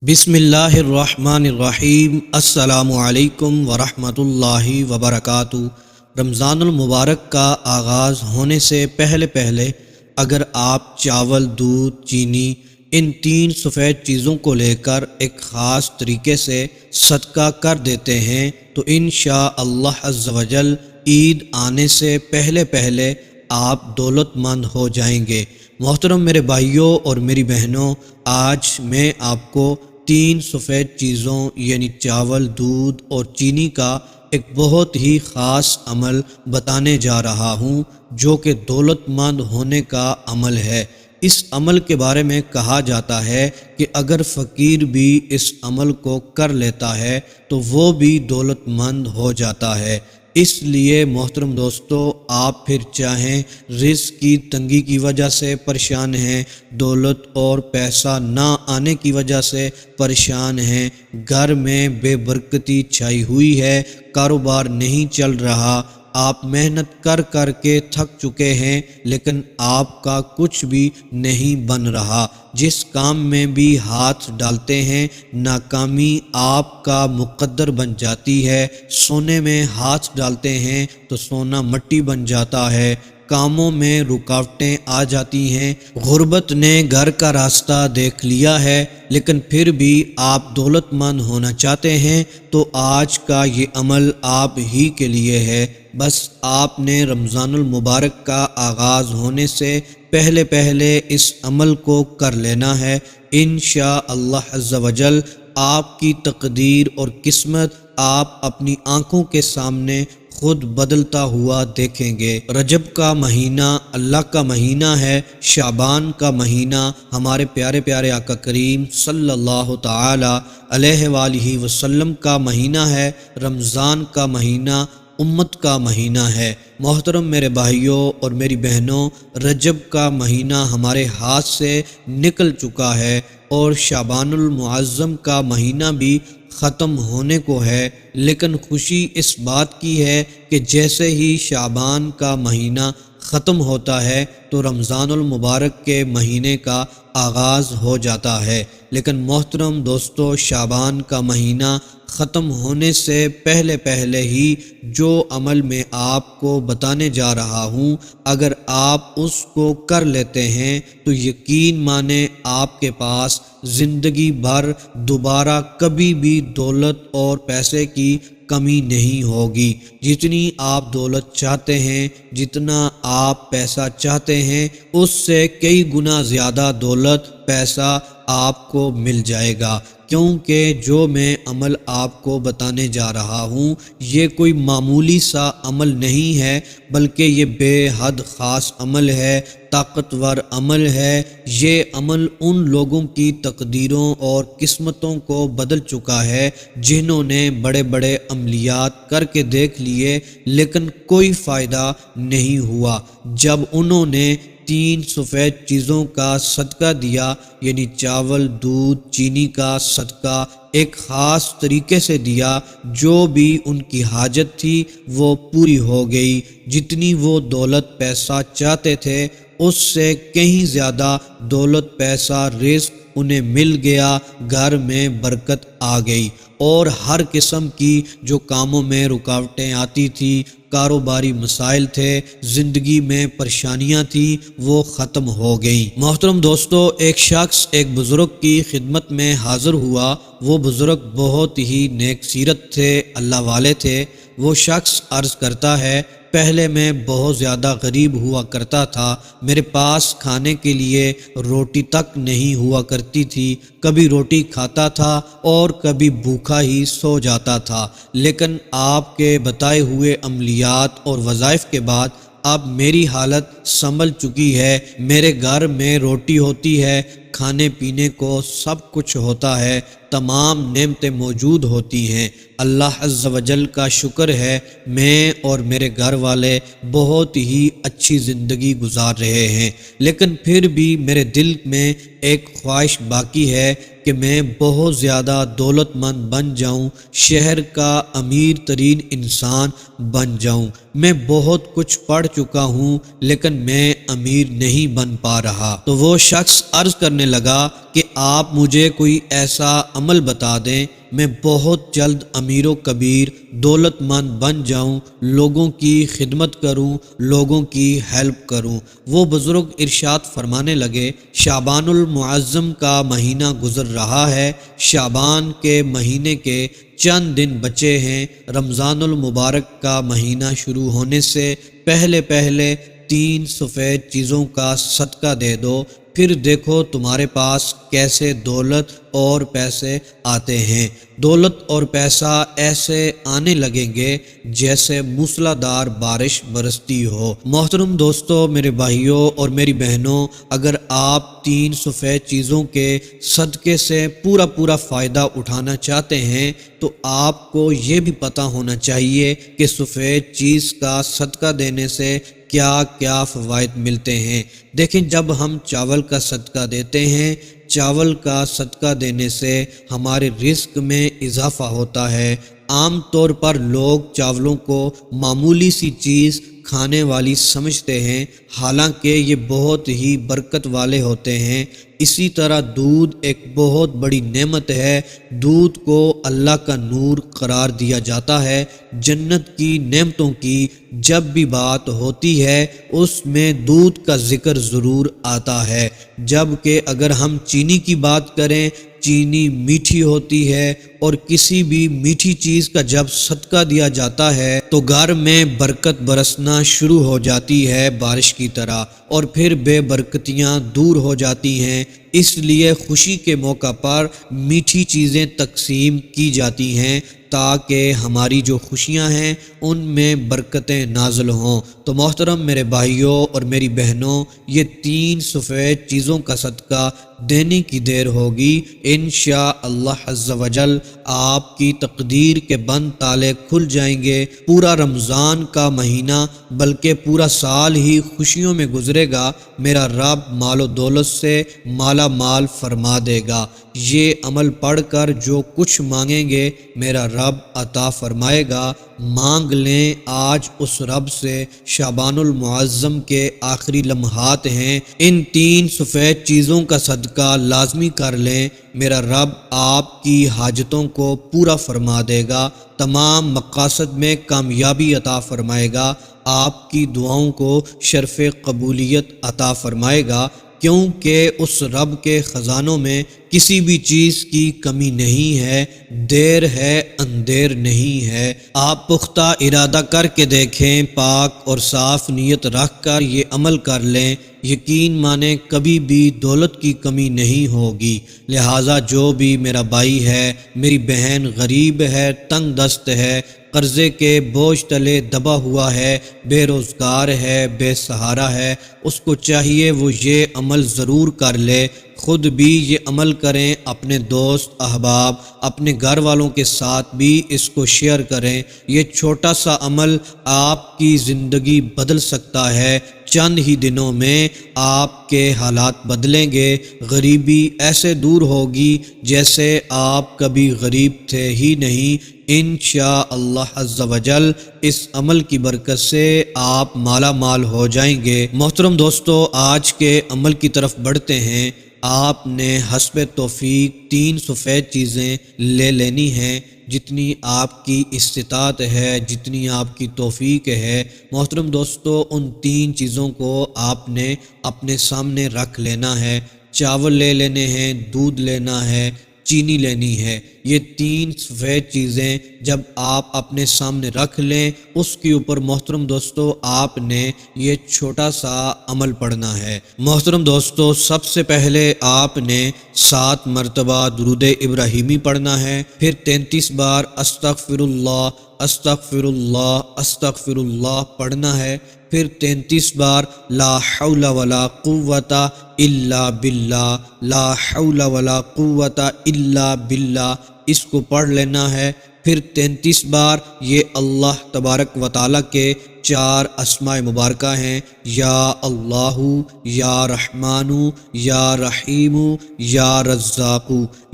بسم اللہ الرحمن الرحیم۔ السلام علیکم ورحمۃ اللہ وبرکاتہ۔ رمضان المبارک کا آغاز ہونے سے پہلے اگر آپ چاول، دودھ، چینی، ان 3 سفید چیزوں کو لے کر ایک خاص طریقے سے صدقہ کر دیتے ہیں تو انشاءاللہ عز و جل عید آنے سے پہلے آپ دولت مند ہو جائیں گے۔ محترم میرے بھائیوں اور میری بہنوں، آج میں آپ کو 3 سفید چیزوں یعنی چاول، دودھ اور چینی کا ایک بہت ہی خاص عمل بتانے جا رہا ہوں جو کہ دولت مند ہونے کا عمل ہے۔ اس عمل کے بارے میں کہا جاتا ہے کہ اگر فقیر بھی اس عمل کو کر لیتا ہے تو وہ بھی دولت مند ہو جاتا ہے۔ اس لیے محترم دوستو، آپ پھر چاہیں رزق کی تنگی کی وجہ سے پریشان ہیں، دولت اور پیسہ نہ آنے کی وجہ سے پریشان ہیں، گھر میں بے برکتی چھائی ہوئی ہے، کاروبار نہیں چل رہا، آپ محنت کر کے تھک چکے ہیں لیکن آپ کا کچھ بھی نہیں بن رہا، جس کام میں بھی ہاتھ ڈالتے ہیں ناکامی آپ کا مقدر بن جاتی ہے، سونے میں ہاتھ ڈالتے ہیں تو سونا مٹی بن جاتا ہے، کاموں میں رکاوٹیں آ جاتی ہیں، غربت نے گھر کا راستہ دیکھ لیا ہے لیکن پھر بھی آپ دولت مند ہونا چاہتے ہیں تو آج کا یہ عمل آپ ہی کے لیے ہے۔ بس آپ نے رمضان المبارک کا آغاز ہونے سے پہلے اس عمل کو کر لینا ہے۔ انشاءاللہ عز و جل آپ کی تقدیر اور قسمت آپ اپنی آنکھوں کے سامنے خود بدلتا ہوا دیکھیں گے۔ رجب کا مہینہ اللہ کا مہینہ ہے، شعبان کا مہینہ ہمارے پیارے آقا کریم صلی اللہ تعالی علیہ وآلہ وسلم کا مہینہ ہے، رمضان کا مہینہ امت کا مہینہ ہے۔ محترم میرے بھائیوں اور میری بہنوں، رجب کا مہینہ ہمارے ہاتھ سے نکل چکا ہے اور شعبان المعظم کا مہینہ بھی ختم ہونے کو ہے، لیکن خوشی اس بات کی ہے کہ جیسے ہی شعبان کا مہینہ ختم ہوتا ہے تو رمضان المبارک کے مہینے کا آغاز ہو جاتا ہے۔ لیکن محترم دوستو، شعبان کا مہینہ ختم ہونے سے پہلے ہی جو عمل میں آپ کو بتانے جا رہا ہوں، اگر آپ اس کو کر لیتے ہیں تو یقین مانیں آپ کے پاس زندگی بھر دوبارہ کبھی بھی دولت اور پیسے کی کمی نہیں ہوگی۔ جتنی آپ دولت چاہتے ہیں، جتنا آپ پیسہ چاہتے ہیں، اس سے کئی گنا زیادہ دولت، پیسہ آپ کو مل جائے گا، کیونکہ جو میں عمل آپ کو بتانے جا رہا ہوں یہ کوئی معمولی سا عمل نہیں ہے، بلکہ یہ بے حد خاص عمل ہے، طاقتور عمل ہے۔ یہ عمل ان لوگوں کی تقدیروں اور قسمتوں کو بدل چکا ہے جنہوں نے بڑے عملیات کر کے دیکھ لیے لیکن کوئی فائدہ نہیں ہوا۔ جب انہوں نے 3 سفید چیزوں کا صدقہ دیا، یعنی چاول، دودھ، چینی کا صدقہ ایک خاص طریقے سے دیا، جو بھی ان کی حاجت تھی وہ پوری ہو گئی، جتنی وہ دولت پیسہ چاہتے تھے اس سے کہیں زیادہ دولت، پیسہ، رزق انہیں مل گیا، گھر میں برکت آ گئی، اور ہر قسم کی جو کاموں میں رکاوٹیں آتی تھی، کاروباری مسائل تھے، زندگی میں پریشانیاں تھیں، وہ ختم ہو گئیں۔ محترم دوستو، ایک شخص ایک بزرگ کی خدمت میں حاضر ہوا۔ وہ بزرگ بہت ہی نیک سیرت تھے، اللہ والے تھے۔ وہ شخص عرض کرتا ہے، پہلے میں بہت زیادہ غریب ہوا کرتا تھا، میرے پاس کھانے کے لیے روٹی تک نہیں ہوا کرتی تھی، کبھی روٹی کھاتا تھا اور کبھی بھوکا ہی سو جاتا تھا، لیکن آپ کے بتائے ہوئے عملیات اور وظائف کے بعد اب میری حالت سنبھل چکی ہے، میرے گھر میں روٹی ہوتی ہے، کھانے پینے کو سب کچھ ہوتا ہے، تمام نعمتیں موجود ہوتی ہیں، اللہ عز و جل کا شکر ہے، میں اور میرے گھر والے بہت ہی اچھی زندگی گزار رہے ہیں، لیکن پھر بھی میرے دل میں ایک خواہش باقی ہے کہ میں بہت زیادہ دولت مند بن جاؤں، شہر کا امیر ترین انسان بن جاؤں۔ میں بہت کچھ پڑھ چکا ہوں لیکن میں امیر نہیں بن پا رہا۔ تو وہ شخص عرض کرنے لگا کہ آپ مجھے کوئی ایسا عمل بتا دیں، میں بہت جلد امیر و کبیر دولت مند بن جاؤں، لوگوں کی خدمت کروں، لوگوں کی ہیلپ کروں۔ وہ بزرگ ارشاد فرمانے لگے، شعبان المعظم کا مہینہ گزر رہا ہے، شعبان کے مہینے کے چند دن بچے ہیں، رمضان المبارک کا مہینہ شروع ہونے سے پہلے پہلے 3 سفید چیزوں کا صدقہ دے دو، پھر دیکھو تمہارے پاس کیسے دولت اور پیسے آتے ہیں۔ دولت اور پیسہ ایسے آنے لگیں گے جیسے موسلادھار بارش برستی ہو۔ محترم دوستو، میرے بھائیوں اور میری بہنوں، اگر آپ 3 سفید چیزوں کے صدقے سے پورا فائدہ اٹھانا چاہتے ہیں تو آپ کو یہ بھی پتہ ہونا چاہیے کہ سفید چیز کا صدقہ دینے سے کیا کیا فوائد ملتے ہیں۔ دیکھیں، جب ہم چاول کا صدقہ دیتے ہیں، چاول کا صدقہ دینے سے ہمارے رزق میں اضافہ ہوتا ہے۔ عام طور پر لوگ چاولوں کو معمولی سی چیز کھانے والی سمجھتے ہیں، حالانکہ یہ بہت ہی برکت والے ہوتے ہیں۔ اسی طرح دودھ ایک بہت بڑی نعمت ہے۔ دودھ کو اللہ کا نور قرار دیا جاتا ہے۔ جنت کی نعمتوں کی جب بھی بات ہوتی ہے اس میں دودھ کا ذکر ضرور آتا ہے، جبکہ اگر ہم چینی کی بات کریں، چینی میٹھی ہوتی ہے، اور کسی بھی میٹھی چیز کا جب صدقہ دیا جاتا ہے تو گھر میں برکت برسنا شروع ہو جاتی ہے بارش کی طرح، اور پھر بے برکتیاں دور ہو جاتی ہیں۔ اس لیے خوشی کے موقع پر میٹھی چیزیں تقسیم کی جاتی ہیں تاکہ ہماری جو خوشیاں ہیں ان میں برکتیں نازل ہوں۔ تو محترم میرے بھائیوں اور میری بہنوں، یہ 3 سفید چیزوں کا صدقہ دینے کی دیر ہوگی، انشاءاللہ عز و جل آپ کی تقدیر کے بند تالے کھل جائیں گے۔ پورا رمضان کا مہینہ بلکہ پورا سال ہی خوشیوں میں گزرے گا، میرا رب مال و دولت سے مالا مال فرما دے گا۔ یہ عمل پڑھ کر جو کچھ مانگیں گے میرا رب عطا فرمائے گا۔ مانگ لیں آج اس رب سے، شعبان المعظم کے آخری لمحات ہیں، ان 3 سفید چیزوں کا صدقہ لازمی کر لیں، میرا رب آپ کی حاجتوں کو پورا فرما دے گا، تمام مقاصد میں کامیابی عطا فرمائے گا، آپ کی دعاؤں کو شرف قبولیت عطا فرمائے گا، کیونکہ اس رب کے خزانوں میں کسی بھی چیز کی کمی نہیں ہے، دیر ہے اندیر نہیں ہے۔ آپ پختہ ارادہ کر کے دیکھیں، پاک اور صاف نیت رکھ کر یہ عمل کر لیں، یقین مانیں کبھی بھی دولت کی کمی نہیں ہوگی۔ لہٰذا جو بھی میرا بھائی ہے، میری بہن غریب ہے، تنگ دست ہے، قرضے کے بوجھ تلے دبا ہوا ہے، بے روزگار ہے، بے سہارا ہے، اس کو چاہیے وہ یہ عمل ضرور کر لے، خود بھی یہ عمل کریں، اپنے دوست احباب، اپنے گھر والوں کے ساتھ بھی اس کو شیئر کریں۔ یہ چھوٹا سا عمل آپ کی زندگی بدل سکتا ہے، چند ہی دنوں میں آپ کے حالات بدلیں گے، غریبی ایسے دور ہوگی جیسے آپ کبھی غریب تھے ہی نہیں۔ انشاءاللہ عز و جل اس عمل کی برکت سے آپ مالا مال ہو جائیں گے۔ محترم دوستو، آج کے عمل کی طرف بڑھتے ہیں۔ آپ نے حسب توفیق 3 سفید چیزیں لے لینی ہیں، جتنی آپ کی استطاعت ہے، جتنی آپ کی توفیق ہے۔ محترم دوستو، ان 3 چیزوں کو آپ نے اپنے سامنے رکھ لینا ہے۔ چاول لے لینے ہیں، دودھ لینا ہے، چینی لینی ہے۔ یہ 3 سفید چیزیں جب آپ اپنے سامنے رکھ لیں، اس کے اوپر محترم دوستو آپ نے یہ چھوٹا سا عمل پڑھنا ہے۔ محترم دوستو، سب سے پہلے آپ نے 7 مرتبہ درود ابراہیمی پڑھنا ہے، پھر 33 بار استغفر اللہ استغفر اللہ استغفر اللہ پڑھنا ہے، پھر 33 بار لا حول ولا قوت الا باللہ، لا حول ولا قوت الا باللہ، اس کو پڑھ لینا ہے، پھر 33 بار یہ اللہ تبارک و تعالیٰ کے 4 اسماء مبارکہ ہیں، یا اللہ، یا رحمان، یا رحیم، یا رزاق،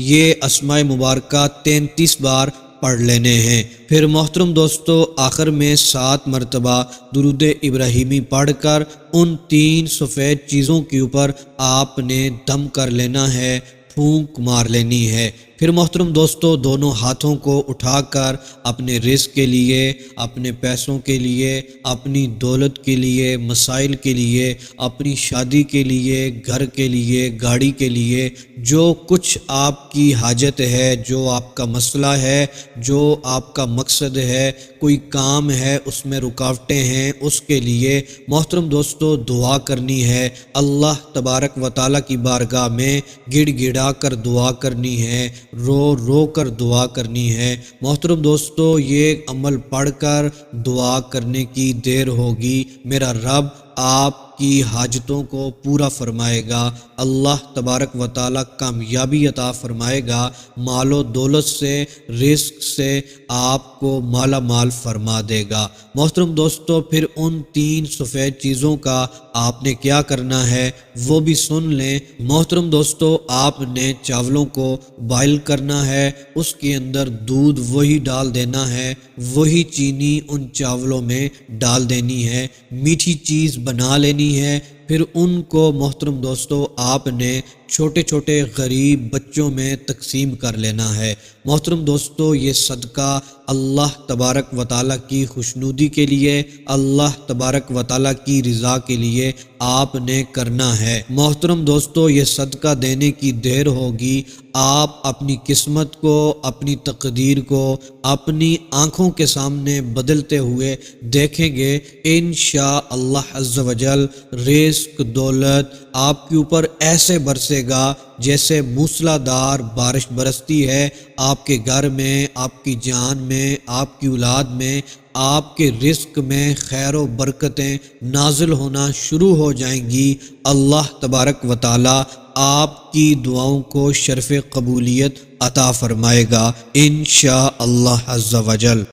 یہ اسماء مبارکہ 33 بار پڑھ لینے ہیں۔ پھر محترم دوستو، آخر میں 7 مرتبہ درود ابراہیمی پڑھ کر ان 3 سفید چیزوں کے اوپر آپ نے دم کر لینا ہے، پھونک مار لینی ہے۔ پھر محترم دوستو دونوں ہاتھوں کو اٹھا کر اپنے رزق کے لیے، اپنے پیسوں کے لیے، اپنی دولت کے لیے، مسائل کے لیے، اپنی شادی کے لیے، گھر کے لیے، گاڑی کے لیے، جو کچھ آپ کی حاجت ہے، جو آپ کا مسئلہ ہے، جو آپ کا مقصد ہے، کوئی کام ہے اس میں رکاوٹیں ہیں، اس کے لیے محترم دوستو دعا کرنی ہے۔ اللہ تبارک و تعالیٰ کی بارگاہ میں گڑ گڑا کر دعا کرنی ہے، رو رو کر دعا کرنی ہے۔ محترم دوستو یہ عمل پڑھ کر دعا کرنے کی دیر ہوگی، میرا رب آپ کی حاجتوں کو پورا فرمائے گا، اللہ تبارک و تعالیٰ کامیابی عطا فرمائے گا، مال و دولت سے، رزق سے آپ کو مالا مال فرما دے گا۔ محترم دوستو پھر ان 3 سفید چیزوں کا آپ نے کیا کرنا ہے وہ بھی سن لیں۔ محترم دوستو آپ نے چاولوں کو بائل کرنا ہے، اس کے اندر دودھ وہی ڈال دینا ہے، وہی چینی ان چاولوں میں ڈال دینی ہے، میٹھی چیز بنا لینی ہے۔ پھر ان کو محترم دوستو آپ نے چھوٹے چھوٹے غریب بچوں میں تقسیم کر لینا ہے۔ محترم دوستو یہ صدقہ اللہ تبارک و تعالیٰ کی خوشنودی کے لیے، اللہ تبارک و تعالیٰ کی رضا کے لیے آپ نے کرنا ہے۔ محترم دوستو یہ صدقہ دینے کی دیر ہوگی، آپ اپنی قسمت کو، اپنی تقدیر کو اپنی آنکھوں کے سامنے بدلتے ہوئے دیکھیں گے۔ انشاءاللہ عز و جل رزق، دولت آپ کے اوپر ایسے برسے گا جیسے موسلا دار بارش برستی ہے، آپ کے گھر میں، آپ کی جان میں، آپ کی اولاد میں، آپ کے رزق میں خیر و برکتیں نازل ہونا شروع ہو جائیں گی۔ اللہ تبارک و تعالی آپ کی دعاؤں کو شرف قبولیت عطا فرمائے گا انشاءاللہ عز و جل۔